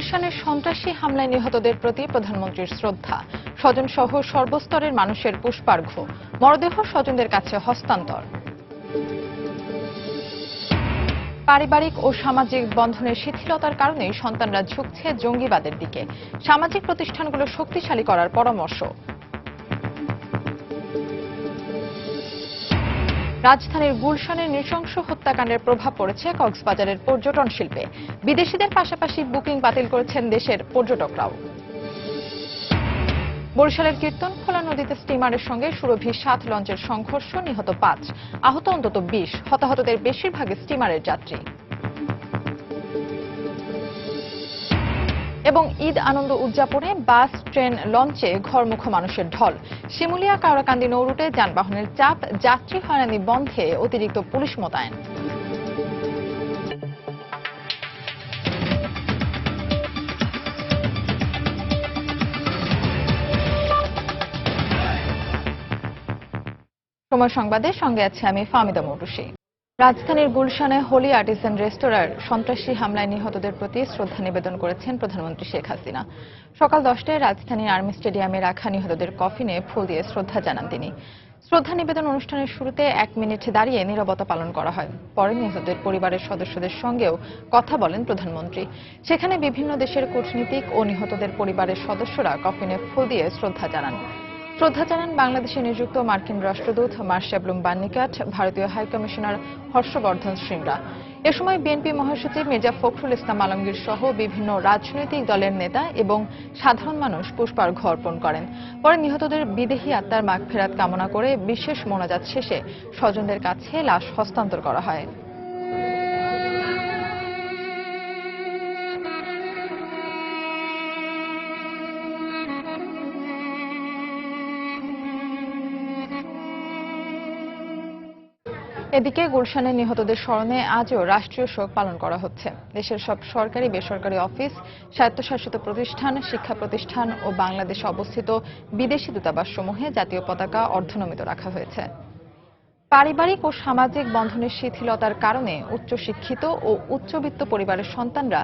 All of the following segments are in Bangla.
গুলশানের সন্ত্রাসী হামলায় নিহতদের প্রতি প্রধানমন্ত্রীর শ্রদ্ধা, স্বজনসহ সর্বস্তরের মানুষের পুষ্পার্ঘ্য, মরদেহ স্বজনদের কাছে হস্তান্তর। পারিবারিক ও সামাজিক বন্ধনের শিথিলতার কারণে সন্তানরা ঝুঁকছে জঙ্গিবাদের দিকে, সামাজিক প্রতিষ্ঠানগুলো শক্তিশালী করার পরামর্শ। রাজধানীর গুলশানের নৃশংস হত্যাকাণ্ডের প্রভাব পড়েছে কক্সবাজারের পর্যটন শিল্পে, বিদেশিদের পাশাপাশি বুকিং বাতিল করেছেন দেশের পর্যটকরাও। বরিশালের কীর্তনখোলা নদীতে স্টিমারের সঙ্গে সুরভি ৭ লঞ্চের সংঘর্ষ, নিহত ৫, আহত অন্তত ২০, হতাহতদের বেশিরভাগই স্টিমারের যাত্রী। এবং ঈদ আনন্দ উদযাপনে বাস, ট্রেন, লঞ্চে ঘরমুখো মানুষের ঢল। শিমুলিয়া কাওড়াকান্দি নৌরুটে যানবাহনের চাপ, যাত্রী হয়রানি বন্ধে অতিরিক্ত পুলিশ মোতায়েন। সময় সংবাদের সঙ্গে আছে আমি ফাহমিদা মৌটুসী। রাজধানীর গুলশানে হোলি আর্টিসান রেস্তোরাঁর সন্ত্রাসী হামলায় নিহতদের প্রতি শ্রদ্ধা নিবেদন করেছেন প্রধানমন্ত্রী শেখ হাসিনা। সকাল 10টায় রাজধানীর আর্মি স্টেডিয়ামে রাখা নিহতদের কফিনে ফুল দিয়ে শ্রদ্ধা জানান তিনি। শ্রদ্ধা নিবেদন অনুষ্ঠানের শুরুতে 1 মিনিট দাঁড়িয়ে নীরবতা পালন করা হয়। পরে নিহতদের পরিবারের সদস্যদের সঙ্গেও কথা বলেন প্রধানমন্ত্রী। সেখানে বিভিন্ন দেশের কূটনীতিক ও নিহতদের পরিবারের সদস্যরা কফিনে ফুল দিয়ে শ্রদ্ধা জানান। শ্রদ্ধা জানান বাংলাদেশে নিযুক্ত মার্কিন রাষ্ট্রদূত মার্শা ব্লুম বার্নিকাট, ভারতীয় হাইকমিশনার হর্ষবর্ধন শ্রীংলা। এ সময় বিএনপি মহাসচিব মির্জা ফখরুল ইসলাম আলমগীর সহ বিভিন্ন রাজনৈতিক দলের নেতা এবং সাধারণ মানুষ পুষ্পার্ঘ্য অর্পণ করেন। পরে নিহতদের বিদেহী আত্মার মাগফিরাত কামনা করে বিশেষ মোনাজাত শেষে স্বজনদের কাছে লাশ হস্তান্তর করা হয়। এদিকে গুলশানের নিহতদের স্মরণে আজও রাষ্ট্রীয় শোক পালন করা হচ্ছে। দেশের সব সরকারি, বেসরকারি অফিস, স্বায়ত্তশাসিত প্রতিষ্ঠান, শিক্ষা প্রতিষ্ঠান ও বাংলাদেশে অবস্থিত বিদেশি দূতাবাসসমূহে জাতীয় পতাকা অর্ধনমিত রাখা হয়েছে। পারিবারিক ও সামাজিক বন্ধনের শিথিলতার কারণে উচ্চশিক্ষিত ও উচ্চবিত্ত পরিবারের সন্তানরা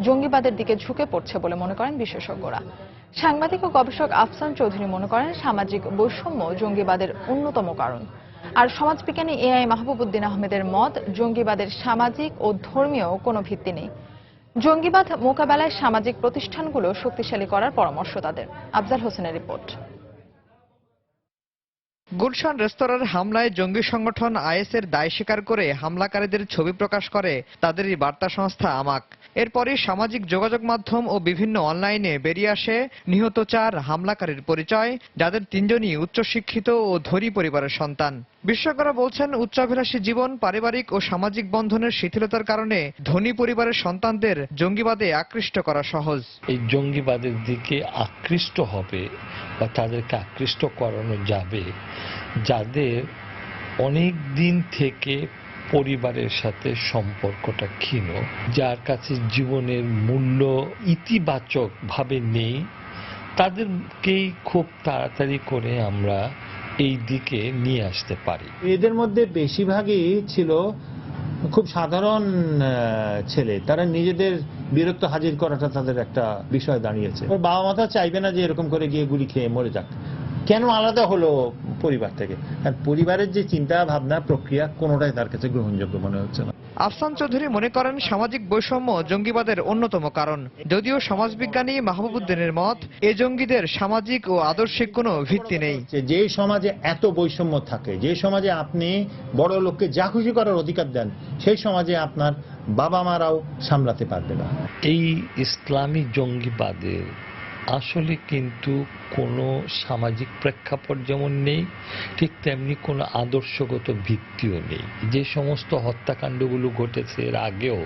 জঙ্গিবাদের দিকে ঝুঁকে পড়ছে বলে মনে করেন বিশেষজ্ঞরা। সাংবাদিক ও গবেষক আফসান চৌধুরী মনে করেন সামাজিক বৈষম্য জঙ্গিবাদের অন্যতম কারণ। আর সমাজবিজ্ঞানী এআই মাহবুবউদ্দিন আহমেদের মত, জঙ্গিবাদের সামাজিক ও ধর্মীয় কোনো ভিত্তি নেই। জঙ্গিবাদ মোকাবেলায় সামাজিক প্রতিষ্ঠানগুলো শক্তিশালী করার পরামর্শ তাদের। আফজাল হোসেনের রিপোর্ট। গুলশান রেস্তোরাঁর হামলায় জঙ্গি সংগঠন আইএসের দায় স্বীকার করে হামলাকারীদের ছবি প্রকাশ করে তাদেরই বার্তা সংস্থা আমাক। এরপরই সামাজিক যোগাযোগ মাধ্যম ও বিভিন্ন অনলাইনে বেরিয়ে আসে নিহত 4 হামলাকারীর পরিচয়, যাদের 3 জনই উচ্চশিক্ষিত ও ধনী পরিবারের সন্তান। বিশেষজ্ঞরা বলছেন, উচ্চাভিলাষী জীবন, পারিবারিক ও সামাজিক বন্ধনের শিথিলতার কারণে ধনী পরিবারের সন্তানদের জঙ্গিবাদে আকৃষ্ট করা সহজ। এই জঙ্গিবাদের দিকে আকৃষ্ট হবে বা তাদেরকে আকৃষ্ট করানো যাবে যাদের অনেক দিন থেকে পরিবারের সাথে সম্পর্কটা ক্ষীণ, যার কাছে জীবনের মূল্য ইতিবাচক ভাবে নেই, তাদেরকেই খুব তাড়াতাড়ি করে আমরা এই দিকে নিয়ে আসতে পারি। এদের মধ্যে বেশিরভাগই ছিল খুব সাধারণ ছেলে, তারা নিজেদের বীরত্ব হাজির করাটা তাদের একটা বিষয় দাঁড়িয়েছে। বাবা মা তো চাইবে না যে এরকম করে গিয়ে গুলি খেয়ে মরে যাক। কেন আলাদা হলো পরিবার থেকে? আর পরিবারের যে চিন্তা ভাবনা প্রক্রিয়া কোনোটাই তার কাছে গ্রহণযোগ্য মনে হচ্ছে না। আফসান চৌধুরী মনে করেন সামাজিক বৈষম্য জঙ্গিবাদের অন্যতম কারণ। যদিও সমাজবিজ্ঞানী মাহবুবউদ্দিনের মত, এ জঙ্গিদের সামাজিক ও আদর্শিক কোনো ভিত্তি নেই। যে সমাজে এত বৈষম্য থাকে, যে সমাজে আপনি বড় লোককে যা খুশি করার অধিকার দেন, সেই সমাজে আপনার বাবা মারাও সামলাতে পারবে না। এই ইসলামী জঙ্গিবাদের আসলে কিন্তু কোনো সামাজিক প্রেক্ষাপট যেমন নেই, ঠিক তেমনি কোনো আদর্শগত ভিত্তিও নেই। যে সমস্ত হত্যাকাণ্ডগুলো ঘটেছে এর আগেও,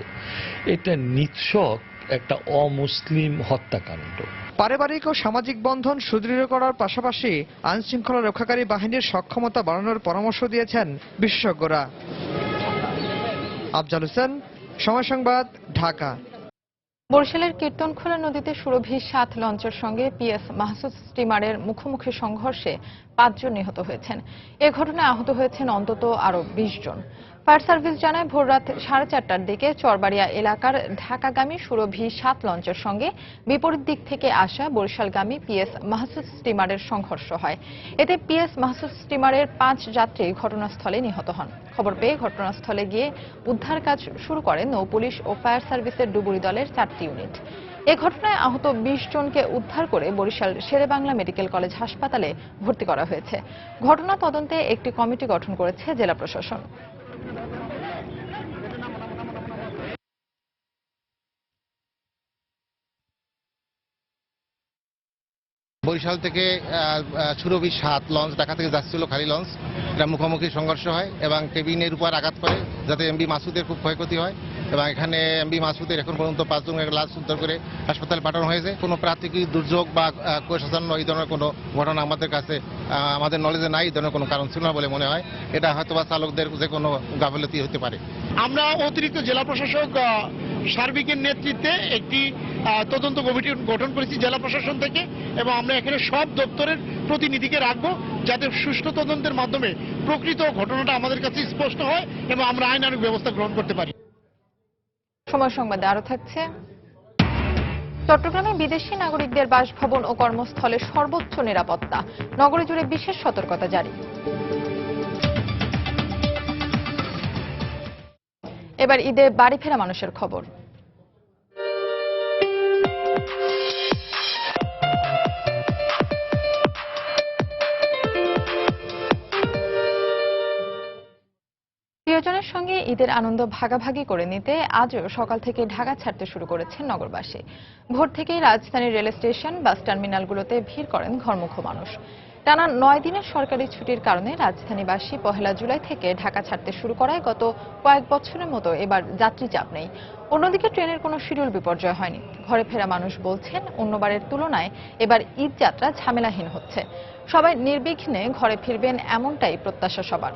এটা নিছক একটা অমুসলিম হত্যাকাণ্ড। পারিবারিক ও সামাজিক বন্ধন সুদৃঢ় করার পাশাপাশি আইনশৃঙ্খলা রক্ষাকারী বাহিনীর সক্ষমতা বাড়ানোর পরামর্শ দিয়েছেন বিশেষজ্ঞরা। আফজাল হোসেন, সময় সংবাদ, ঢাকা। বরিশালের কীর্তনখোলা নদীতে সুরভি ৭ লঞ্চের সঙ্গে পিএস মাহসুদ স্টিমারের মুখোমুখি সংঘর্ষে 5 জন নিহত হয়েছেন। এ ঘটনায় আহত হয়েছেন অন্তত আরও 20 জন। ফায়ার সার্ভিস জানায় ভোররাত 4:30টার দিকে চরবাড়িয়া এলাকার ঢাকাগামী সুরভি 7 লঞ্চের সঙ্গে বিপরীত দিক থেকে আসা বরিশালগামী পিএস মাহসুস স্টিমারের সংঘর্ষ হয়। এতে পিএস মাহসুস স্টিমারের 5 যাত্রী ঘটনাস্থলে নিহত হন। খবর পেয়ে ঘটনাস্থলে গিয়ে উদ্ধার কাজ শুরু করেন নৌপুলিশ ও ফায়ার সার্ভিসের ডুবুরি দলের 4টি ইউনিট। এ ঘটনায় আহত 20 জনকে উদ্ধার করে বরিশাল শেরেবাংলা মেডিকেল কলেজ হাসপাতালে ভর্তি করা হয়েছে। ঘটনা তদন্তে একটি কমিটি গঠন করেছে জেলা প্রশাসন। বরিশাল থেকে সুরভি 7 লঞ্চ ঢাকা থেকে যাচ্ছিল খালি লঞ্চ, এটা মুখোমুখি সংঘর্ষ হয় এবং কেবিনের উপর আঘাত করে, যাতে এমবি মাসুদের খুব ক্ষয়ক্ষতি হয় এবং এখানে এমবি মাসুদের এখন পর্যন্ত 5 জনের লাশ উদ্ধার করে হাসপাতালে পাঠানো হয়েছে। কোনো প্রাকৃতিক দুর্যোগ বা কুয়াশাচ্ছন্ন এই ধরনের কোনো ঘটনা আমাদের কাছে আমাদের নলেজে নাই, এই ধরনের কোনো কারণ ছিল না বলে মনে হয়। এটা হয়তো বা চালকদের যে কোনো গাফিলতি হতে পারে। আমরা অতিরিক্ত জেলা প্রশাসক সার্বিকের নেতৃত্বে একটি তদন্ত কমিটি গঠন করেছি জেলা প্রশাসন থেকে, এবং আমরা এখানে সব দপ্তরের প্রতিনিধিকে রাখবো, যাতে সুষ্ঠু তদন্তের মাধ্যমে প্রকৃত ঘটনাটা আমাদের কাছে স্পষ্ট হয় এবং আমরা আইনানুগ ব্যবস্থা গ্রহণ করতে পারি। সময় সংবাদে আরো থাকছে। চট্টগ্রামে বিদেশি নাগরিকদের বাসভবন ও কর্মস্থলে সর্বোচ্চ নিরাপত্তা, নগরী জুড়ে বিশেষ সতর্কতা জারি। এবার ঈদে বাড়ি ফেরা মানুষের খবর। প্রিয়জনের সঙ্গে ঈদের আনন্দ ভাগাভাগি করে নিতে আজও সকাল থেকে ঢাকা ছাড়তে শুরু করেছেন নগরবাসী। ভোর থেকেই রাজধানীর রেল স্টেশন, বাস টার্মিনালগুলোতে ভিড় করেন ঘরমুখো মানুষ। টানা 9 দিনের সরকারি ছুটির কারণে রাজধানীবাসী 1 জুলাই থেকে ঢাকা ছাড়তে শুরু করায় গত কয়েক বছরের মতো এবার যাত্রী চাপ নেই। অন্যদিকে ট্রেনের কোনো শিডিউল বিপর্যয় হয়নি। ঘরে ফেরা মানুষ বলছেন অন্যবারের তুলনায় এবার ঈদ যাত্রা ঝামেলাহীন হচ্ছে। সবাই নির্বিঘ্নে ঘরে ফিরবেন, এমনটাই প্রত্যাশা সবার।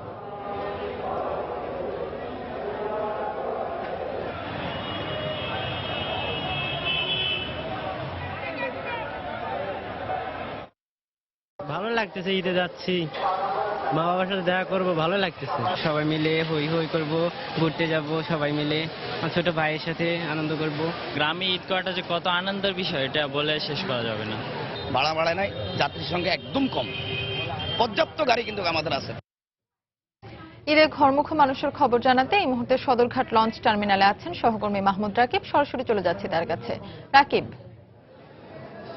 ভালো লাগতেছে, ঈদে যাচ্ছি, মা বাবার সাথে দেখা করবো, ভালো লাগতেছে। সবাই মিলে হই হই করব, ঘুরতে যাব, সবাই মিলে ছোট ভাইয়ের সাথে আনন্দ করব। গ্রামে ঈদ করাটা যে কত আনন্দের বিষয়, এটা বলে শেষ করা যাবে না। ভাড়া নাই, যাত্রীর সংখ্যা একদম কম, পর্যাপ্ত গাড়ি কিন্তু আমাদের আছে। ঈদে ঘরমুখো মানুষের খবর জানাতে এই মুহূর্তে সদরঘাট লঞ্চ টার্মিনালে আছেন সহকর্মী মাহমুদ রাকিব। সরাসরি চলে যাচ্ছে তার কাছে। রাকিব।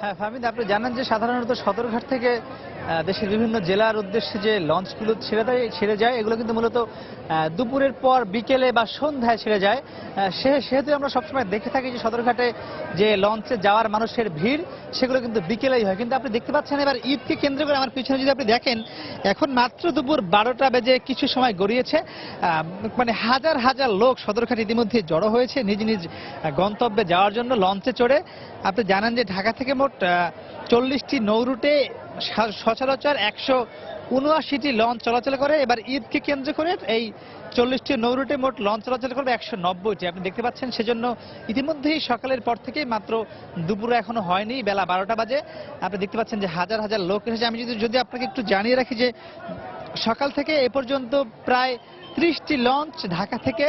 হ্যাঁ ফাহমিদ, আপনি জানেন যে সাধারণত সদরঘাট থেকে দেশের বিভিন্ন জেলার উদ্দেশ্যে যে লঞ্চগুলো ছেড়ে যায়, এগুলো কিন্তু মূলত দুপুরের পর বিকেলে বা সন্ধ্যায় ছেড়ে যায়। সেহেতু আমরা সবসময় দেখে থাকি যে সদরঘাটে যে লঞ্চে যাওয়ার মানুষের ভিড়, সেগুলো কিন্তু বিকেলেই হয়। কিন্তু আপনি দেখতে পাচ্ছেন এবার ঈদকে কেন্দ্র করে আমার পিছনে যদি আপনি দেখেন, এখন মাত্র দুপুর 12টা বেজে কিছু সময় গড়িয়েছে, মানে হাজার হাজার লোক সদরঘাট ইতিমধ্যে জড়ো হয়েছে নিজ নিজ গন্তব্যে যাওয়ার জন্য লঞ্চে চড়ে। আপনি জানেন যে ঢাকা থেকে মোট 40টি নৌরুটে সচরাচর 179টি লঞ্চ চলাচল করে। এবার ঈদকে কেন্দ্র করে এই 40টি নৌরুটে মোট লঞ্চ চলাচল করবে 190টি। আপনি দেখতে পাচ্ছেন, সেজন্য ইতিমধ্যেই সকালের পর থেকেই, মাত্র দুপুরে এখনো হয়নি, বেলা 12টা বাজে, আপনি দেখতে পাচ্ছেন যে হাজার হাজার লোক এসেছে। আমি যদি আপনাকে একটু জানিয়ে রাখি যে সকাল থেকে এ পর্যন্ত প্রায় 30টি লঞ্চ ঢাকা থেকে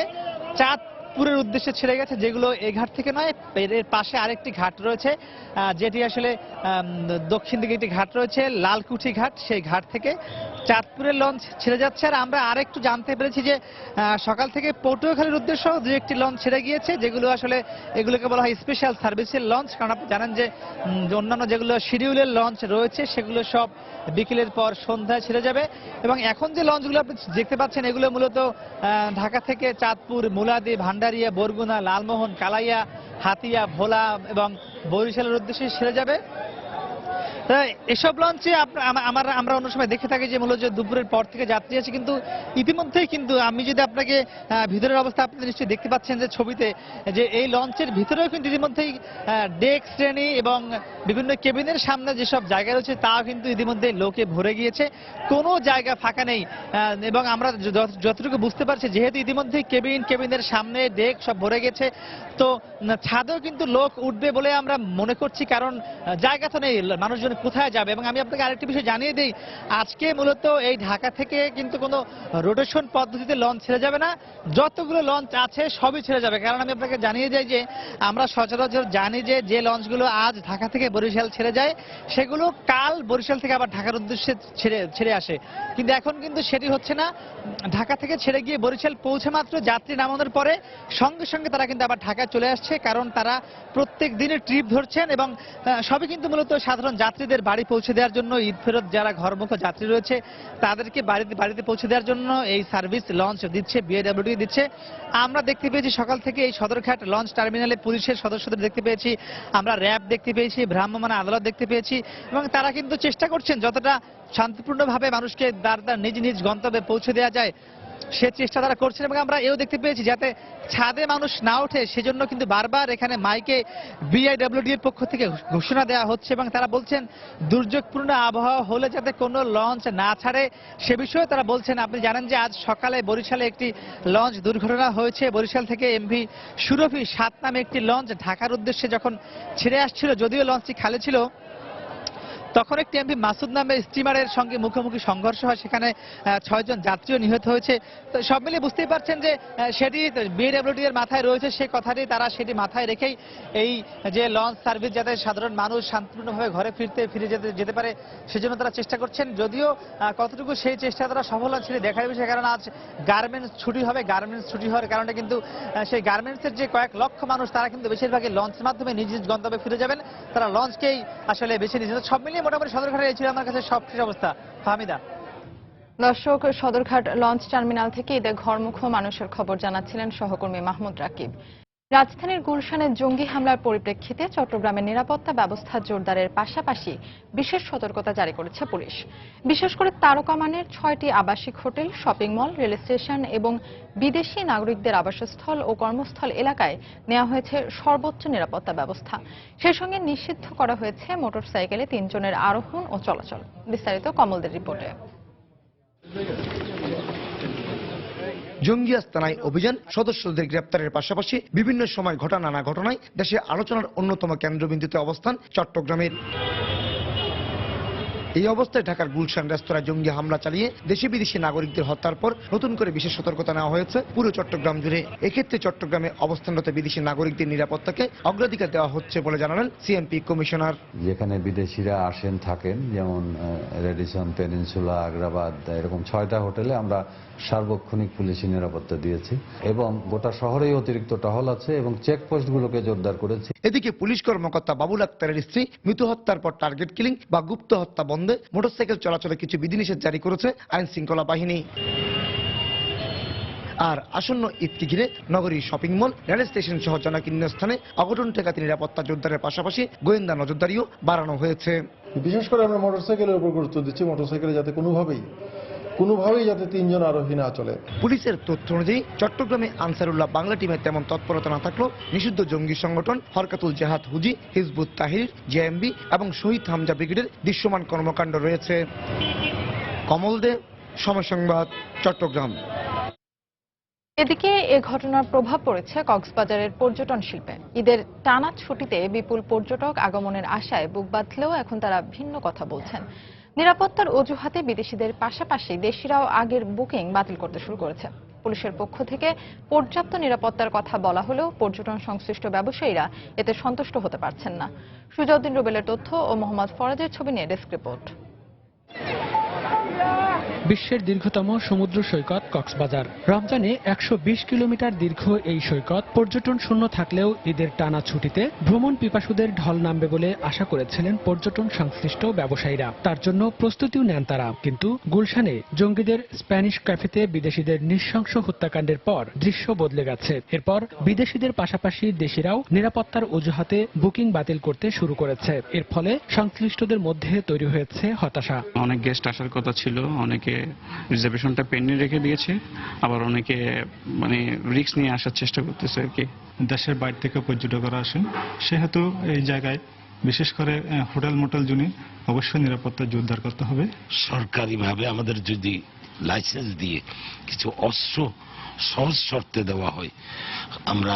চাঁদপুরের উদ্দেশ্যে ছেড়ে গেছে, যেগুলো এই ঘাট থেকে নয়, এর পাশে আরেকটি ঘাট রয়েছে, যেটি আসলে দক্ষিণ দিকে একটি ঘাট রয়েছে, লালকুঠি ঘাট, সেই ঘাট থেকে চাঁদপুরের লঞ্চ ছেড়ে যাচ্ছে। আর আমরা আরেকটু জানতে পেরেছি যে সকাল থেকে পটুয়াখালীর উদ্দেশ্যে দু একটি লঞ্চ ছেড়ে গিয়েছে, যেগুলো আসলে এগুলোকে বলা হয় স্পেশাল সার্ভিসের লঞ্চ। কারণ আপনি জানেন যে অন্যান্য যেগুলো শিডিউলের লঞ্চ রয়েছে, সেগুলো সব বিকেলের পর সন্ধ্যায় ছেড়ে যাবে। এবং এখন যে লঞ্চগুলো আপনি দেখতে পাচ্ছেন, এগুলো মূলত ঢাকা থেকে চাঁদপুর, মুলাদি, ভান্ডারিয়া, বরগুনা, লালমোহন, কালাইয়া, হাতিয়া, ভোলা এবং বরিশালের উদ্দেশ্যে ছেড়ে যাবে। এসব লঞ্চে আমরা অন্য সময় দেখে থাকি যে মূলত দুপুরের পর থেকে যাত্রী আছে, কিন্তু ইতিমধ্যেই কিন্তু আমি যদি আপনাকে ভিতরের অবস্থা আপনি নিশ্চয়ই দেখতে পাচ্ছেন যে ছবিতে, যে এই লঞ্চের ভিতরেও কিন্তু ইতিমধ্যেই ডেক শ্রেণী এবং বিভিন্ন কেবিনের সামনে যেসব জায়গা রয়েছে, তাও কিন্তু ইতিমধ্যে লোকে ভরে গিয়েছে, কোনো জায়গা ফাঁকা নেই। এবং আমরা যতটুকু বুঝতে পারছি, যেহেতু ইতিমধ্যেই কেবিনের সামনে ডেক সব ভরে গেছে, তো ছাদেও কিন্তু লোক উঠবে বলে আমরা মনে করছি, কারণ জায়গা তো নেই, মানুষজন কোথায় যাবে। এবং আমি আপনাকে আরেকটি বিষয় জানিয়ে দিই, আজকে মূলত এই ঢাকা থেকে কিন্তু কোনো রোটেশন পদ্ধতিতে লঞ্চ ছেড়ে যাবে না, যতগুলো লঞ্চ আছে সবই ছেড়ে যাবে। কারণ আমি আপনাকে জানিয়ে যাই যে আমরা সচরাচর জানি যে লঞ্চগুলো আজ ঢাকা থেকে বরিশাল ছেড়ে যায় সেগুলো কাল বরিশাল থেকে আবার ঢাকার উদ্দেশ্যে ছেড়ে আসে, কিন্তু এখন কিন্তু সেটি হচ্ছে না। ঢাকা থেকে ছেড়ে গিয়ে বরিশাল পৌঁছে মাত্র যাত্রী নামানোর পরে সঙ্গে সঙ্গে তারা কিন্তু আবার ঢাকায় চলে আসছে, কারণ তারা প্রত্যেক দিনের ট্রিপ ধরছেন এবং সবই কিন্তু মূলত সাধারণ যাত্রীদের বাড়ি পৌঁছে দেওয়ার জন্য, ঈদ ফেরত যারা ঘরমুখ যাত্রী রয়েছে তাদেরকে বাড়িতে পৌঁছে দেওয়ার জন্য এই সার্ভিস লঞ্চ দিচ্ছে, বিএডব্লিউটি দিচ্ছে। আমরা দেখতে পেয়েছি সকাল থেকে এই সদরঘাট লঞ্চ টার্মিনালে পুলিশের সদস্যদের দেখতে পেয়েছি, আমরা র্যাব দেখতে পেয়েছি, ভ্রাম্যমাণ আদালত দেখতে পেয়েছি, এবং তারা কিন্তু চেষ্টা করছেন যতটা শান্তিপূর্ণভাবে মানুষকে তার নিজ নিজ গন্তব্যে পৌঁছে দেওয়া যায় সে চেষ্টা তারা করছেন। এবং আমরা এও দেখতে পেয়েছি যাতে ছাদে মানুষ না ওঠে সেজন্য কিন্তু বারবার এখানে মাইকে বিআইডব্লিউডি এর পক্ষ থেকে ঘোষণা দেওয়া হচ্ছে, এবং তারা বলছেন দুর্যোগপূর্ণ আবহাওয়া হলে যাতে কোনো লঞ্চ না ছাড়ে সে বিষয়ে তারা বলছেন। আপনি জানেন যে আজ সকালে বরিশালে একটি লঞ্চ দুর্ঘটনা হয়েছে, বরিশাল থেকে এমভি সুরভি 7 নামে একটি লঞ্চ ঢাকার উদ্দেশ্যে যখন ছেড়ে আসছিল, যদিও লঞ্চটি খালি ছিল, তখন একটি এমভি মাসুদ নামে স্টিমারের সঙ্গে মুখোমুখি সংঘর্ষ হয়, সেখানে 6 জন যাত্রীও নিহত হয়েছে। তো সব মিলিয়ে বুঝতেই পারছেন যে সেটি বিএডব্লিউডি এর মাথায় রয়েছে, সেই কথাটি তারা সেটি মাথায় রেখেই এই যে লঞ্চ সার্ভিস যাতে সাধারণ মানুষ শান্তিপূর্ণভাবে ঘরে ফিরে যেতে পারে সেজন্য তারা চেষ্টা করছেন। যদিও কতটুকু সেই চেষ্টা তারা সফল হচ্ছে দেখার বিষয়, কারণ আজ গার্মেন্টস ছুটি হবে, গার্মেন্টস ছুটি হওয়ার কারণে কিন্তু সেই গার্মেন্টসের যে কয়েক লক্ষ মানুষ তারা কিন্তু বেশিরভাগই লঞ্চের মাধ্যমে নিজ নিজ গন্তব্যে ফিরে যাবেন, তারা লঞ্চকেই আসলে বেছে নিয়েছেন। সব মিলিয়ে মোটামুটি সদরঘাটে এই ছিল আমার কাছে সবশেষ অবস্থা। ফাহমিদা। দর্শক, সদরঘাট লঞ্চ টার্মিনাল থেকে ঈদে ঘরমুখ মানুষের খবর জানাচ্ছিলেন সহকর্মী মাহমুদ রাকিব। রাজধানীর গুলশানে জঙ্গি হামলার পরিপ্রেক্ষিতে চট্টগ্রামের নিরাপত্তা ব্যবস্থা জোরদারের পাশাপাশি বিশেষ সতর্কতা জারি করেছে পুলিশ। বিশেষ করে তারকা মানের 6টি আবাসিক hotel, shopping mall, rail station এবং বিদেশি নাগরিকদের আবাসস্থল ও কর্মস্থল এলাকায় নেওয়া হয়েছে সর্বোচ্চ নিরাপত্তা ব্যবস্থা। সেই সঙ্গে নিষিদ্ধ করা হয়েছে মোটরসাইকেলে 3 জনের আরোহণ ও চলাচল। বিস্তারিত কমলদের রিপোর্টে। জঙ্গি আস্তানায় অভিযান, সদস্যদের গ্রেপ্তারের পাশাপাশি বিভিন্ন সময় ঘটা নানা ঘটনায় দেশে আলোচনার অন্যতম কেন্দ্রবিন্দুতে অবস্থান চট্টগ্রামের। এই অবস্থায় ঢাকার গুলশান রেস্তোরাঁ জঙ্গি হামলা চালিয়ে দেশি বিদেশি নাগরিকদের হত্যার পর নতুন করে বিশেষ সতর্কতা নেওয়া হয়েছে পুরো চট্টগ্রাম জুড়ে। এক্ষেত্রে চট্টগ্রামে অবস্থানরত বিদেশি নাগরিকদের নিরাপত্তাকে অগ্রাধিকার দেওয়া হচ্ছে বলে জানালেন সিএমপি কমিশনার। যেখানে বিদেশিরা আসেন থাকেন, যেমন রেডিসন, পেনিনসুলা, আগ্রাবাদ, এরকম 6টা হোটেলে আমরা সার্বক্ষণিক পুলিশি নিরাপত্তা দিয়েছি এবং গোটা শহরেই অতিরিক্ত টহল আছে এবং চেকপোস্টগুলোকে জোরদার করেছি। এদিকে পুলিশ কর্মকর্তা বাবুল আক্তারের স্ত্রী মৃত্যু হত্যার পর টার্গেট কিলিং বা গুপ্ত হত্যা বন্ধে মোটরসাইকেল চলাচলে কিছু বিধিনিষেধ জারি করেছে আইন শৃঙ্খলা বাহিনী। আর আসন্ন ঈদকে ঘিরে নগরীর শপিং মল, রেল স্টেশন সহ জনকীর্ণ স্থানে অঘটন ঠেকাতে নিরাপত্তা জোরদারের পাশাপাশি গোয়েন্দা নজরদারিও বাড়ানো হয়েছে। বিশেষ করে আমরা মোটরসাইকেলের উপর গুরুত্ব দিচ্ছি, মোটরসাইকেলে যাতে কোনোভাবেই যাতে 3 জন আরোহী না চলে। পুলিশের তথ্য অনুযায়ী চট্টগ্রামে আনসারুল্লাহ বাংলা টিমের তেমন তৎপরতা না থাকলেও নিষিদ্ধ জঙ্গি সংগঠন হরকাতুল জাহাদ হুজি, হিজবুত তাহরির, জেএমবি এবং শহীদ হামজা ব্রিগেডের দৃশ্যমান কর্মকাণ্ড রয়েছে। কমল দে, সময় সংবাদ, চট্টগ্রাম। এদিকে এ ঘটনার প্রভাব পড়েছে কক্সবাজারের পর্যটন শিল্পে। ঈদের টানা ছুটিতে বিপুল পর্যটক আগমনের আশায় বুক বাঁধলেও এখন তারা ভিন্ন কথা বলছেন। নিরাপত্তার অজুহাতে বিদেশিদের পাশাপাশি দেশিরাও আগের বুকিং বাতিল করতে শুরু করেছে। পুলিশের পক্ষ থেকে পর্যাপ্ত নিরাপত্তার কথা বলা হলেও পর্যটন সংশ্লিষ্ট ব্যবসায়ীরা এতে সন্তুষ্ট হতে পারছেন না। সুজাউদ্দিন রুবেলের তথ্য ও মোহাম্মদ ফরাজের ছবি নিয়ে ডেস্ক রিপোর্ট। বিশ্বের দীর্ঘতম সমুদ্র সৈকত কক্সবাজার। রমজানে 120 কিলোমিটার দীর্ঘ এই সৈকত পর্যটন শূন্য থাকলেও ঈদের টানা ছুটিতে ভ্রমণ পিপাসুদের ঢল নামবে বলে আশা করেছিলেন পর্যটন সংশ্লিষ্ট ব্যবসায়ীরা। তার জন্য প্রস্তুতিও নেন তারা। কিন্তু গুলশানে জঙ্গিদের স্প্যানিশ ক্যাফেতে বিদেশিদের নৃশংস হত্যাকাণ্ডের পর দৃশ্য বদলে গেছে। এরপর বিদেশিদের পাশাপাশি দেশিরাও নিরাপত্তার অজুহাতে বুকিং বাতিল করতে শুরু করেছে। এর ফলে সংশ্লিষ্টদের মধ্যে তৈরি হয়েছে হতাশা। অনেক গেস্ট আসার কথা ছিল, অনেকে রিজার্ভেশনটা পেন্ডিং রেখে দিয়েছে, আবার অনেকে রিস্ক নিয়ে আসার চেষ্টা করতেছে আর কি। দেশের বাইরে থেকে পর্যটকরা আসেন, সেহেতু এই জায়গায় বিশেষ করে হোটেল মোটেল জুনি অবশ্যই নিরাপত্তা জোরদার করতে হবে। সরকারিভাবে আমাদের যদি লাইসেন্স দিয়ে কিছু অস্ত্র সহজ শর্তে দেওয়া হয়, আমরা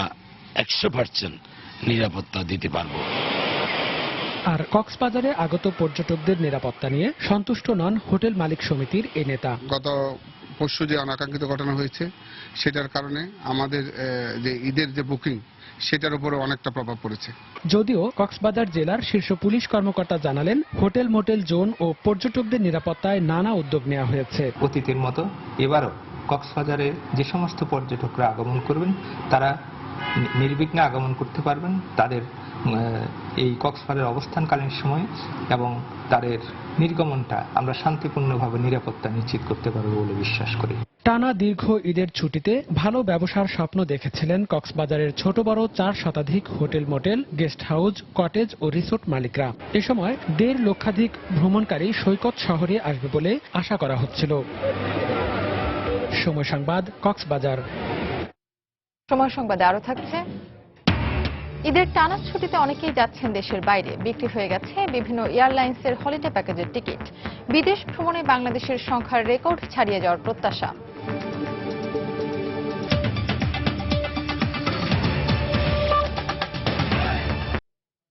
100% নিরাপত্তা দিতে পারবো। আর কক্সবাজারে আগত পর্যটকদের নিরাপত্তা নিয়ে সন্তুষ্ট নন হোটেল মালিক সমিতির এই নেতা। গত পরশু যে অনাকাঙ্ক্ষিত ঘটনা হয়েছে সেটার কারণে আমাদের যে ঈদের যে বুকিং সেটার উপরে অনেকটা প্রভাব পড়েছে। যদিও কক্সবাজার জেলার শীর্ষ পুলিশ কর্মকর্তা জানালেন, হোটেল মোটেল জোন ও পর্যটকদের নিরাপত্তায় নানা উদ্যোগ নেওয়া হয়েছে। অতীতের মতো এবারও কক্সবাজারে যে সমস্ত পর্যটকরা আগমন করবেন তারা নির্বিঘ্নে আগমন করতে পারবেন তাদের এই কক্সবাজারের অবস্থানকালীন সময়, এবং তাদের নির্গমনটা আমরা শান্তিপূর্ণভাবে নিরাপত্তা নিশ্চিত করতে পারবো বলে বিশ্বাস করি। টানা দীর্ঘ ঈদের ছুটিতে ভালো ব্যবসার স্বপ্ন দেখেছিলেন কক্সবাজারের ছোট বড় 4 শতাধিক hotel motel, guest house, cottage ও রিসোর্ট মালিকরা। এ সময় 1.5 লক্ষাধিক ভ্রমণকারী সৈকত শহরে আসবে বলে আশা করা হচ্ছিল। সময় সংবাদ, কক্সবাজার। সময় সংবাদে আরো থাকছে, ঈদের টানা ছুটিতে অনেকেই যাচ্ছেন দেশের বাইরে। বিক্রি হয়ে গেছে বিভিন্ন এয়ারলাইন্সের হলিডে প্যাকেজের টিকিট। বিদেশ ভ্রমণে বাংলাদেশের সংখ্যার রেকর্ড ছাড়িয়ে যাওয়ার প্রত্যাশা।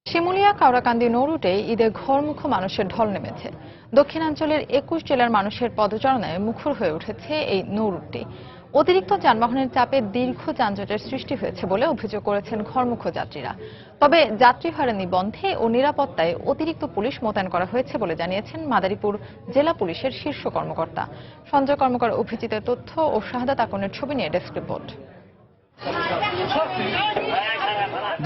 শিমুলিয়া কাওড়াকান্দি নৌরুটে ঈদে ঘরমুখো মানুষের ঢল নেমেছে। দক্ষিণাঞ্চলের 21 জেলার মানুষের পদচারণায় মুখর হয়ে উঠেছে এই নৌরুটটি। অতিরিক্ত যানবাহনের চাপে দীর্ঘ যানজটের সৃষ্টি হয়েছে বলে অভিযোগ করেছেন ঘরমুখো যাত্রীরা। তবে যাত্রী হয়রানি বন্ধে ও নিরাপত্তায় অতিরিক্ত পুলিশ মোতায়েন করা হয়েছে বলে জানিয়েছেন মাদারীপুর জেলা পুলিশের শীর্ষ কর্মকর্তা সঞ্জয় কর্মকার। অভিজিতের তথ্য ও শাহাদাত আকনের ছবি নিয়ে ডেস্ক রিপোর্ট।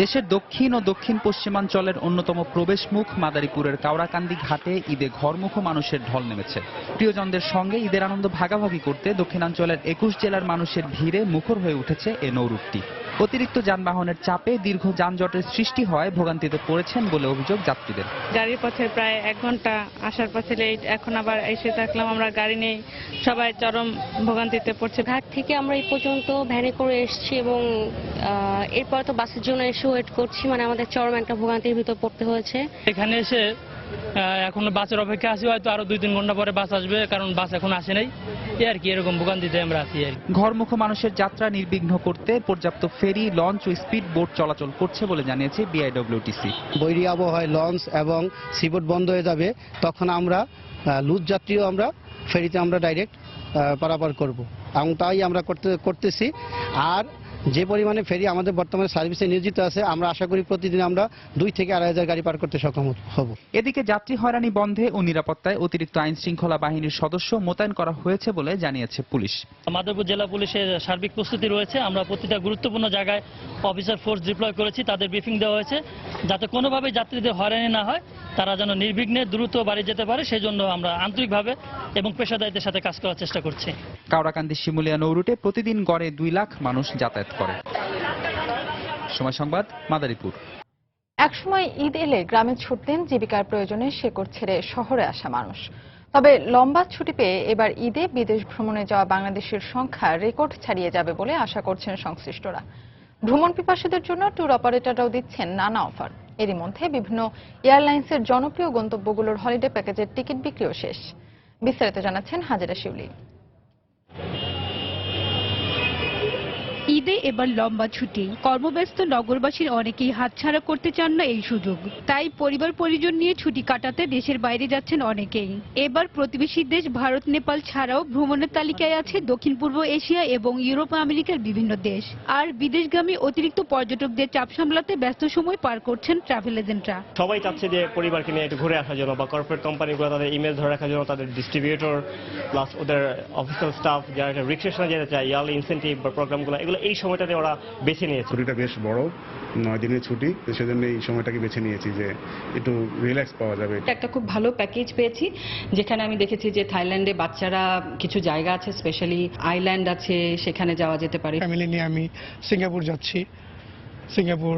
দেশের দক্ষিণ ও দক্ষিণ পশ্চিমাঞ্চলের অন্যতম প্রবেশমুখ মাদারীপুরের কাওড়াকান্দি ঘাটে ঈদে ঘরমুখো মানুষের ঢল নেমেছে। প্রিয়জনদের সঙ্গে ঈদের আনন্দ ভাগাভাগি করতে দক্ষিণাঞ্চলের 21 জেলার মানুষের ভিড়ে মুখর হয়ে উঠেছে এ নৌরুটটি। অতিরিক্ত যানবাহনের চাপে দীর্ঘ যানজটের সৃষ্টি হয় ভোগান্তিতে পড়েছেন বলে অভিযোগ যাত্রীদের। গাড়ির পথে প্রায় 1 ঘন্টা আসার পথে লেট, এখন আবার এসে থাকলাম আমরা গাড়ি নেই, সবাই চরম ভোগান্তিতে পড়ছে। ঘাট থেকে আমরা এই পর্যন্ত ভ্যানে করে এসেছি এবং এরপর তো বাসের জন্য এসে ওয়েট করছি, মানে আমাদের চরম একটা ভোগান্তির ভিতর পড়তে হয়েছে। এখানে এসে এখন বাসের অপেক্ষা আছি, হয়তো আরো 2-3 ঘন্টা পরে বাস আসবে, কারণ বাস এখন আসে নাই। আর কি এরকম ভোগান্তিতে আমরা আছি। ঘরমুখো মানুষের যাত্রা নির্বিঘ্ন করতে পর্যাপ্ত ফেরি, লঞ্চ ও স্পিড বোট চলাচল করছে বলে জানিয়েছে বিআইডব্লিউটিসি। বৈরী আবহাওয়ায় লঞ্চ এবং সিবোট বন্ধ হয়ে যাবে, তখন আমরা লুজ যাত্রীও আমরা ফেরিতে আমরা ডাইরেক্ট পারাপার করব, এবং তাই আমরা করতেছি। আর যে পরিমাণে ফেরি আমাদের বর্তমানে সার্ভিসে নিয়োজিত আছে, আমরা আশা করি প্রতিদিন আমরা 2 থেকে 2,500 গাড়ি পার করতে সক্ষম হব। এদিকে যাত্রী হয়রানি বন্ধে ও নিরাপত্তায় অতিরিক্ত আইন শৃঙ্খলা বাহিনীর সদস্য মোতায়েন করা হয়েছে বলে জানিয়েছে পুলিশ। মাদারীপুর জেলা পুলিশের সার্বিক প্রস্তুতি রয়েছে। আমরা প্রতিটা গুরুত্বপূর্ণ জায়গায় অফিসার ফোর্স ডিপ্লয় করেছি, তাদের ব্রিফিং দেওয়া হয়েছে যাতে কোনোভাবে যাত্রীদের হয়রানি না হয়, তারা যেন নির্বিঘ্নে দ্রুত বাড়ি যেতে পারে। সেই জন্য আমরা আন্তরিকভাবে এবং পেশাদারিত্বের সাথে কাজ করার চেষ্টা করছি। কাওড়াকান্দি শিমুলিয়া নৌরুটে প্রতিদিন গড়ে 2 লাখ মানুষ যাতায়াত করে। সময় সংবাদ, মাদারীপুর। একসময় ঈদ এলে গ্রামে ছুটতেন জীবিকার প্রয়োজনে শেকড় ছেড়ে শহরে আসা মানুষ। তবে লম্বা ছুটি পেয়ে এবার ঈদে বিদেশ ভ্রমণে যাওয়া বাংলাদেশের সংখ্যা রেকর্ড ছাড়িয়ে যাবে বলে আশা করছেন সংশ্লিষ্টরা। ভ্রমণ পিপাসুদের জন্য ট্যুর অপারেটররাও দিচ্ছেন নানা অফার। এরই মধ্যে বিভিন্ন এয়ারলাইন্সের জনপ্রিয় গন্তব্যগুলোর হলিডে প্যাকেজের টিকিট বিক্রিও শেষ। বিস্তারিত জানাচ্ছেন হাজেরা শিউলি। ঈদে এবার লম্বা ছুটি, কর্মব্যস্ত নগরবাসীর অনেকেই হাতছাড়া করতে চান না এই সুযোগ। তাই পরিবার পরিজন নিয়ে ছুটি কাটাতে দেশের বাইরে যাচ্ছেন অনেকেই। এবার প্রতিবেশী দেশ ভারত, নেপাল ছাড়াও ভ্রমণের তালিকায় আছে দক্ষিণ পূর্ব এশিয়া এবং ইউরোপ আমেরিকার বিভিন্ন দেশ। আর বিদেশগামী অতিরিক্ত পর্যটকদের চাপ সামলাতে ব্যস্ত সময় পার করছেন ট্রাভেল এজেন্টরা। সবাই চাচ্ছে যে পরিবারকে নিয়ে একটু ঘুরে আসার জন্য, বা কর্পোরেট কোম্পানিগুলো তাদের ইমেজ ধরে রাখার জন্য তাদের ডিস্ট্রিবিউটর প্লাস ওদের অফিসিয়াল স্টাফ যারা একটা রিক্রেশনে যেতে চায়, ইয়ারলি ইনসেন্টিভ বা প্রোগ্রামগুলো, এগুলো এই সময়টাতে ওরা বেছে নিয়েছে। ছুটিটা বেশ বড়, 9 দিনের ছুটি, সেজন্য এই সময়টাকে বেছে নিয়েছি যে একটু রিল্যাক্স পাওয়া যাবে। একটা খুব ভালো প্যাকেজ পেয়েছি, যেখানে আমি দেখেছি যে থাইল্যান্ডে বাচ্চারা কিছু জায়গা আছে, স্পেশালি আইল্যান্ড আছে, সেখানে যাওয়া যেতে পারে। ফ্যামিলি নিয়ে আমি সিঙ্গাপুর যাচ্ছি, সিঙ্গাপুর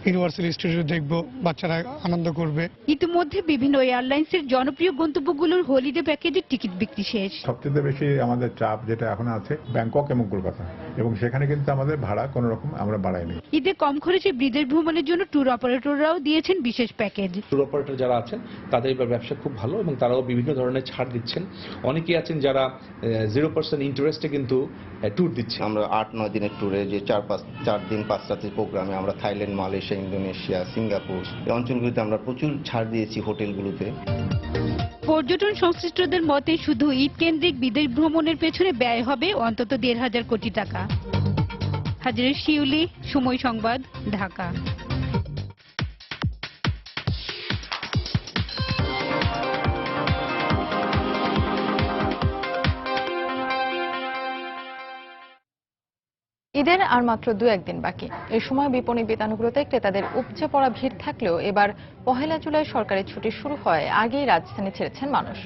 ইউনিভার্সাল স্টুডিও দেখবো, বাচ্চারা আনন্দ করবে। ইতিমধ্যে বিভিন্ন এয়ারলাইন্সের জনপ্রিয় গন্তব্যগুলোর হলিডে প্যাকেজের টিকিট বিক্রি শেষ। সবচেয়ে বেশি আমাদের চাপ যেটা এখন আছে ব্যাংকক এবং কলকাতা, এবং সেখানে কিন্তু আমাদের ভাড়া কোনো রকম আমরা বাড়াইনি। ঈদে কম খরচে বিদেশ ভ্রমণের জন্য ট্যুর অপারেটররাও দিয়েছেন বিশেষ প্যাকেজ। ট্যুর অপারেটর যারা আছেন তাদের এবার ব্যবসা খুব ভালো, এবং তারাও বিভিন্ন ধরনের ছাড় দিচ্ছেন। অনেকেই আছেন যারা 0% ইন্টারেস্টে কিন্তু ট্যুর দিচ্ছে। আমরা 8-9 দিনের ট্যুরে যে 4 দিন 5 রাতের প্রোগ্রামে আমরা Thailand, Malaysia, Malaysia, Indonesia, Singapore এই অঞ্চলগুলোতে আমরা প্রচুর ছাড় দিয়েছি হোটেলগুলোতে। পর্যটন সংশ্লিষ্টদের মতে শুধু ঈদ কেন্দ্রিক বিদেশ ভ্রমণের পেছনে ব্যয় হবে অন্তত 1,500 কোটি টাকা। হাজারের শিউলি, সময় সংবাদ, ঢাকা। ঈদের আর মাত্র 2-1 দিন বাকি। এই সময় বিপণী বিতানগুলোতে ক্রেতাদের উপচে পড়া ভিড় থাকলেও এবার 1 জুলাই সরকারি ছুটি শুরু হয় আগেই রাজধানী ছেড়েছেন মানুষ।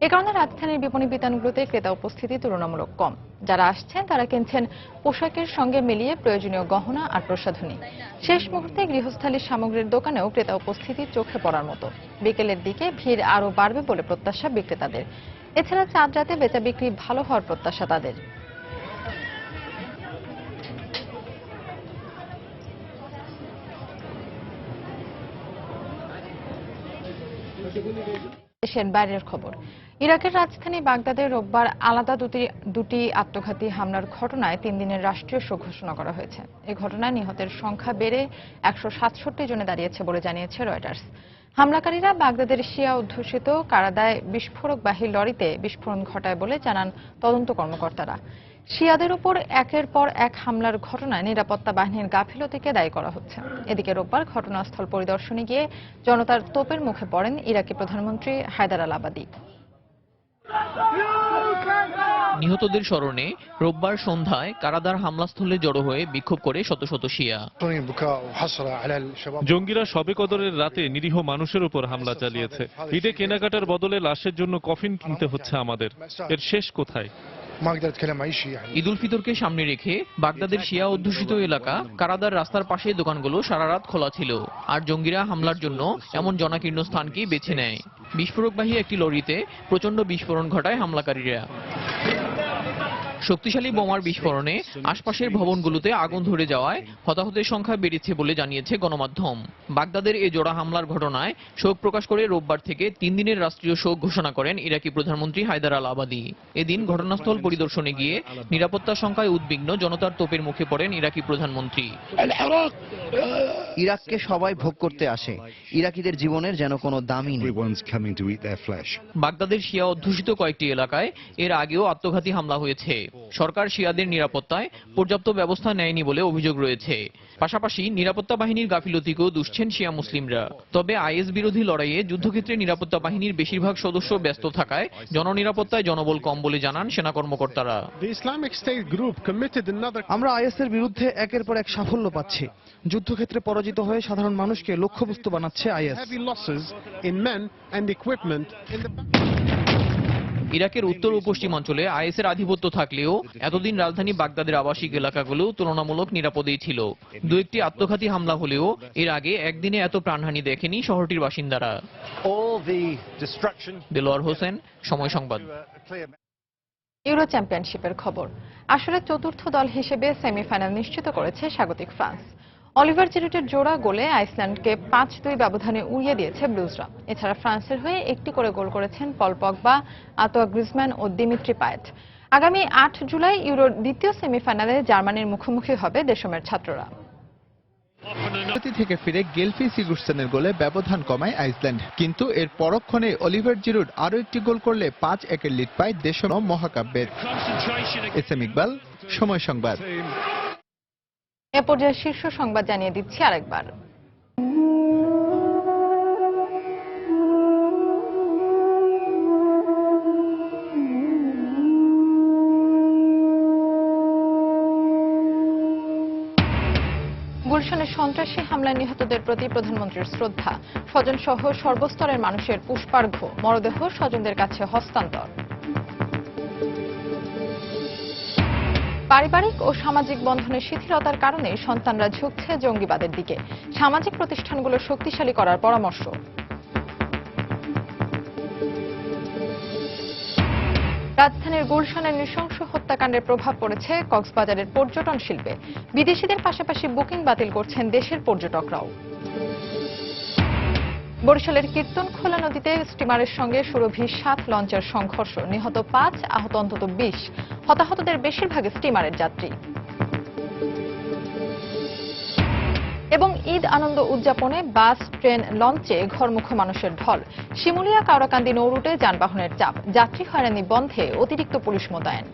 এ কারণে রাজধানীর বিপণী বিতানগুলোতে ক্রেতা উপস্থিতি তুলনামূলক কম। যারা আসছেন তারা কিনছেন পোশাকের সঙ্গে মিলিয়ে প্রয়োজনীয় গহনা আর প্রসাধনী। শেষ মুহূর্তে গৃহস্থালির সামগ্রীর দোকানেও ক্রেতা উপস্থিতি চোখে পড়ার মতো। বিকেলের দিকে ভিড় আরও বাড়বে বলে প্রত্যাশা বিক্রেতাদের। এছাড়া চাঁদ রাতে বেচা বিক্রি ভালো হওয়ার প্রত্যাশা তাদের। দেশের বাইরের খবর। ইরাকের রাজধানী বাগদাদে রোববার আলাদা দুটি আত্মঘাতী হামলার ঘটনায় 3 দিনের রাষ্ট্রীয় শোক ঘোষণা করা হয়েছে। এই ঘটনায় নিহতের সংখ্যা বেড়ে 167 জনে দাঁড়িয়েছে বলে জানিয়েছে রয়টার্স। হামলাকারীরা বাগদাদের শিয়া অধ্যুষিত কারাদায় বিস্ফোরকবাহী লরিতে বিস্ফোরণ ঘটায় বলে জানান তদন্ত কর্মকর্তারা। শিয়াদের উপর একের পর এক হামলার ঘটনায় নিরাপত্তা বাহিনীর গাফিলতিকে দায়ী করা হচ্ছে। এদিকে রোববার ঘটনাস্থল পরিদর্শনে গিয়ে জনতার তোপের মুখে পড়েন ইরাকি প্রধানমন্ত্রী হায়দার আল আবাদি। নিহতদের স্মরণে রোববার সন্ধ্যায় কারাদার হামলাস্থলে জড়ো হয়ে বিক্ষোভ করে শত শত শিয়া। জঙ্গিরা শবে কদরের রাতে নিরীহ মানুষের উপর হামলা চালিয়েছে। ঈদে কেনাকাটার বদলে লাশের জন্য কফিন কিনতে হচ্ছে আমাদের। এর শেষ কোথায়? ঈদ উল ফিতরকে সামনে রেখে বাগদাদের শিয়া অধ্যুষিত এলাকা কারাদার রাস্তার পাশে দোকানগুলো সারা রাত খোলা ছিল। আর জঙ্গিরা হামলার জন্য এমন জনাকীর্ণ স্থানকেই বেছে নেয়। বিস্ফোরকবাহী একটি লরিতে প্রচন্ড বিস্ফোরণ ঘটায় হামলাকারীরা। শক্তিশালী বোমার বিস্ফোরণে আশপাশের ভবনগুলোতে আগুন ধরে যাওয়ায় হতাহতের সংখ্যা বেড়েছে বলে জানিয়েছে গণমাধ্যম। বাগদাদের এই জোড়া হামলার ঘটনায় শোক প্রকাশ করে রোববার থেকে 3 দিনের রাষ্ট্রীয় শোক ঘোষণা করেন ইরাকি প্রধানমন্ত্রী হায়দার আল আবাদি। এদিন ঘটনাস্থল পরিদর্শনে গিয়ে নিরাপত্তা সংখ্যায় উদ্বিগ্ন জনতার তোপের মুখে পড়েন ইরাকি প্রধানমন্ত্রী। ইরাককে সবাই ভোগ করতে আসে, ইরাকিদের জীবনের যেন কোনো দামই নেই। বাগদাদের শিয়া অধ্যুষিত কয়েকটি এলাকায় এর আগেও আত্মঘাতী হামলা হয়েছে। সরকার শিয়াদের নিরাপত্তায় পর্যাপ্ত ব্যবস্থা নেয়নি বলে অভিযোগ রয়েছে। পাশাপাশি নিরাপত্তা বাহিনীর গাফিলতিকেও দুষছেন শিয়া মুসলিমরা। তবে আইএস বিরোধী লড়াইয়ে যুদ্ধক্ষেত্রে নিরাপত্তা বাহিনীর বেশিরভাগ সদস্য ব্যস্ত থাকায় জননিরাপত্তায় জনবল কম বলে জানান সেনা কর্মকর্তারা। আমরা আইএসের বিরুদ্ধে একের পর এক সাফল্য পাচ্ছি। যুদ্ধক্ষেত্রে পরাজিত হয়ে সাধারণ মানুষকে লক্ষ্যবস্তু বানাচ্ছে আইএস। ইরাকের উত্তর ও পশ্চিমাঞ্চলে আইএসের আধিপত্য থাকলেও এতদিন রাজধানী বাগদাদের আবাসিক এলাকাগুলো তুলনামূলক নিরাপদেই ছিল। দু একটি আত্মঘাতী হামলা হলেও এর আগে একদিনে এত প্রাণহানি দেখেনি শহরটির বাসিন্দারা। দেলোয়ার হোসেন, সময় সংবাদ। ইউরো চ্যাম্পিয়নশিপের খবর। আসলে চতুর্থ দল হিসেবে সেমিফাইনাল নিশ্চিত করেছে স্বাগতিক ফ্রান্স। অলিভার জিরুটের জোড়া গোলে আইসল্যান্ডকে 5-2 ব্যবধানে উড়িয়ে দিয়েছে ব্লুজরা। এছাড়া ফ্রান্সের হয়ে একটি করে গোল করেছেন পল পগবা, আতোয়া গ্রিজমান ও দিমিত্রি পায়েট। আগামী 8 জুলাই ইউরোর দ্বিতীয় সেমিফাইনালে জার্মানির মুখোমুখি হবে দেশমের ছাত্ররা। থেকে ফিরে গেলফি সিগুরসেনের গোলে ব্যবধান কমায় আইসল্যান্ড, কিন্তু এর পরক্ষণে অলিভার জিরুড আরও একটি গোল করলে 5-1 লিড পায় দেশম মহাকাব্যের। এস এম ইকবাল, সময় সংবাদ। এ পর্যায়ে শীর্ষ সংবাদ জানিয়ে দিচ্ছি আরেকবার। গুলশানের সন্ত্রাসী হামলায় নিহতদের প্রতি প্রধানমন্ত্রীর শ্রদ্ধা। স্বজন সহ সর্বস্তরের মানুষের পুষ্পার্ঘ্য, মরদেহ স্বজনদের কাছে হস্তান্তর। পারিবারিক ও সামাজিক বন্ধনের শিথিলতার কারণে সন্তানরা ঝুঁকছে জঙ্গিবাদের দিকে। সামাজিক প্রতিষ্ঠানগুলো শক্তিশালী করার পরামর্শ। রাজধানীর গুলশানের নৃশংস হত্যাকাণ্ডের প্রভাব পড়েছে কক্সবাজারের পর্যটন শিল্পে। বিদেশিদের পাশাপাশি বুকিং বাতিল করছেন দেশের পর্যটকরাও। বরিশালের কীর্তনখোলা নদীতে স্টিমারের সঙ্গে সুরভি 7 লঞ্চের সংঘর্ষ, নিহত 5, আহত অন্তত 20। হতাহতদের বেশিরভাগই স্টিমারের যাত্রী। এবং ঈদ আনন্দ উদযাপনে বাস, ট্রেন, লঞ্চে ঘরমুখো মানুষের ঢল। শিমুলিয়া কাওড়াকান্দি নৌরুটে যানবাহনের চাপ, যাত্রী হয়রানি বন্ধে অতিরিক্ত পুলিশ মোতায়েন।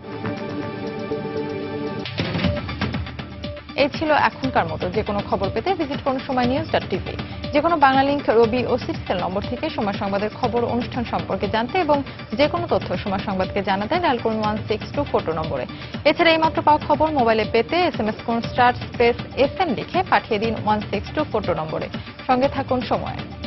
এই ছিল এখনকার মতো। যে কোনো খবর পেতে ভিজিট করুন সময়নিউজ.tv। যে কোনো বাংলা লিংক, রবি ও সিটিসেল নম্বর থেকে সময় সংবাদের খবর, অনুষ্ঠান সম্পর্কে জানতে এবং যে কোনো তথ্য সময় সংবাদকে জানাতে ডায়াল করুন 1624 নম্বরে। এছাড়া এইমাত্র পাওয়া খবর মোবাইলে পেতে SMS করুন *FM লিখে পাঠিয়ে দিন 1624 নম্বরে। সঙ্গে থাকুন সময়।